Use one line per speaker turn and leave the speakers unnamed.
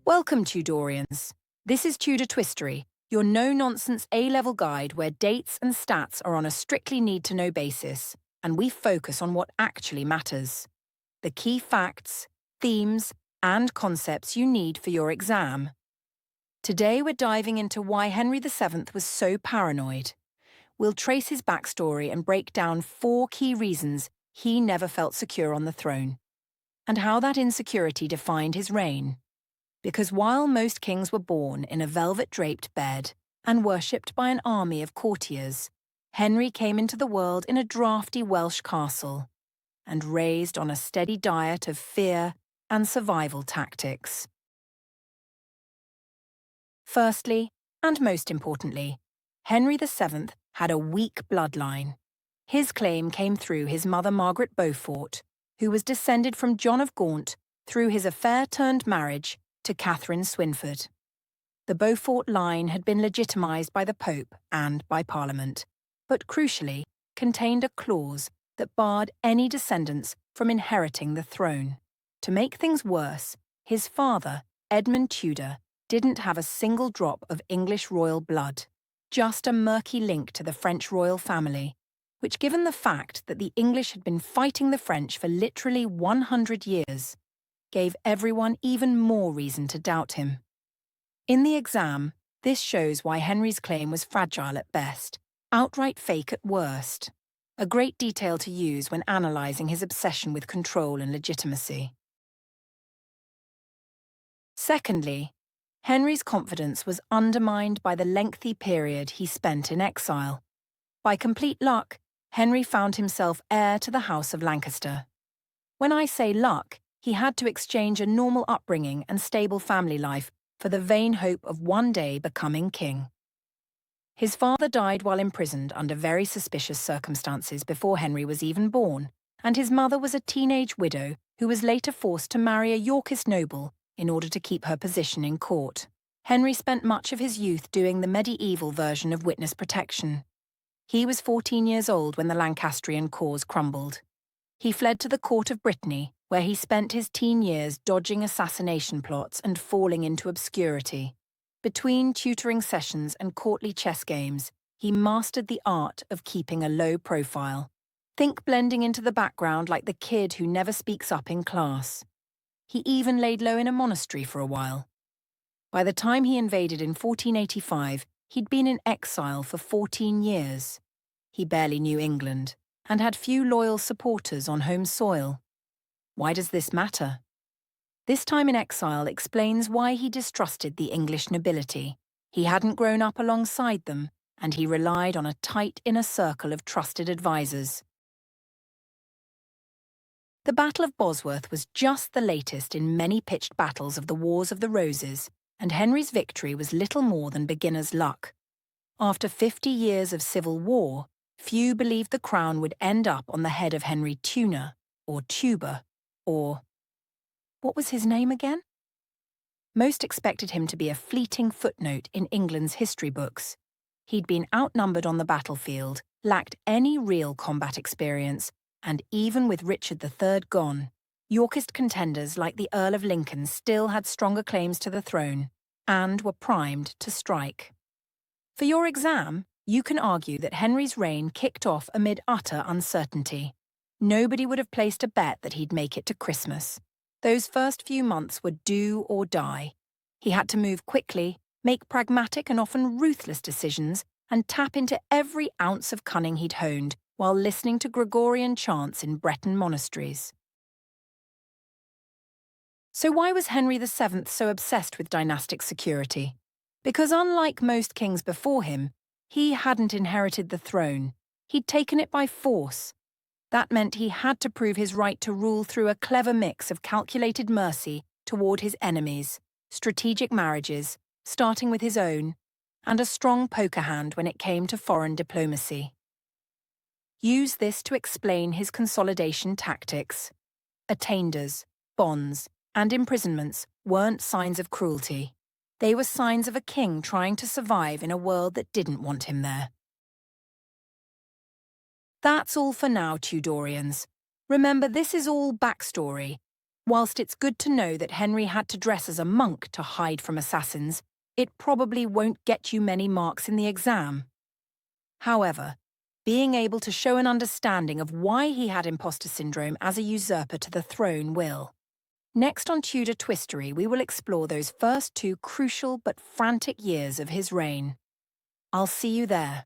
Welcome, Tudorians. This is Tudor Twistory, your no-nonsense A-level guide where dates and stats are on a strictly need-to-know basis, and we focus on what actually matters. The key facts, themes, and concepts you need for your exam. Today we're diving into why Henry VII was so paranoid. We'll trace his backstory and break down 4 key reasons he never felt secure on the throne, and how that insecurity defined his reign. Because while most kings were born in a velvet-draped bed and worshipped by an army of courtiers, Henry came into the world in a drafty Welsh castle and raised on a steady diet of fear and survival tactics. Firstly, and most importantly, Henry VII had a weak bloodline. His claim came through his mother Margaret Beaufort, who was descended from John of Gaunt through his affair-turned-marriage to Catherine Swynford. The Beaufort line had been legitimised by the Pope and by Parliament, but crucially contained a clause that barred any descendants from inheriting the throne. To make things worse, his father, Edmund Tudor, didn't have a single drop of English royal blood, just a murky link to the French royal family, which, given the fact that the English had been fighting the French for literally 100 years, gave everyone even more reason to doubt him. In the exam, this shows why Henry's claim was fragile at best, outright fake at worst. A great detail to use when analysing his obsession with control and legitimacy. Secondly, Henry's confidence was undermined by the lengthy period he spent in exile. By complete luck, Henry found himself heir to the House of Lancaster. When I say luck, he had to exchange a normal upbringing and stable family life for the vain hope of one day becoming king. His father died while imprisoned under very suspicious circumstances before Henry was even born, and his mother was a teenage widow who was later forced to marry a Yorkist noble in order to keep her position in court. Henry spent much of his youth doing the medieval version of witness protection. He was 14 years old when the Lancastrian cause crumbled. He fled to the court of Brittany, where he spent his teen years dodging assassination plots and falling into obscurity. Between tutoring sessions and courtly chess games, he mastered the art of keeping a low profile. Think blending into the background like the kid who never speaks up in class. He even laid low in a monastery for a while. By the time he invaded in 1485, he'd been in exile for 14 years. He barely knew England and had few loyal supporters on home soil. Why does this matter? This time in exile explains why he distrusted the English nobility. He hadn't grown up alongside them, and he relied on a tight inner circle of trusted advisors. The Battle of Bosworth was just the latest in many pitched battles of the Wars of the Roses, and Henry's victory was little more than beginner's luck. After 50 years of civil war, few believed the crown would end up on the head of Henry Tuna, or Tuber, or what was his name again? Most expected him to be a fleeting footnote in England's history books. He'd been outnumbered on the battlefield, lacked any real combat experience, and even with Richard III gone, Yorkist contenders like the Earl of Lincoln still had stronger claims to the throne and were primed to strike. For your exam, you can argue that Henry's reign kicked off amid utter uncertainty. Nobody would have placed a bet that he'd make it to Christmas. Those first few months were do or die. He had to move quickly, make pragmatic and often ruthless decisions, and tap into every ounce of cunning he'd honed while listening to Gregorian chants in Breton monasteries. So why was Henry VII so obsessed with dynastic security? Because unlike most kings before him, he hadn't inherited the throne. He'd taken it by force. That meant he had to prove his right to rule through a clever mix of calculated mercy toward his enemies, strategic marriages, starting with his own, and a strong poker hand when it came to foreign diplomacy. Use this to explain his consolidation tactics. Attainders, bonds, and imprisonments weren't signs of cruelty. They were signs of a king trying to survive in a world that didn't want him there. That's all for now, Tudorians. Remember, this is all backstory. Whilst it's good to know that Henry had to dress as a monk to hide from assassins, it probably won't get you many marks in the exam. However, being able to show an understanding of why he had imposter syndrome as a usurper to the throne will. Next on Tudor Twistory, we will explore those first 2 crucial but frantic years of his reign. I'll see you there.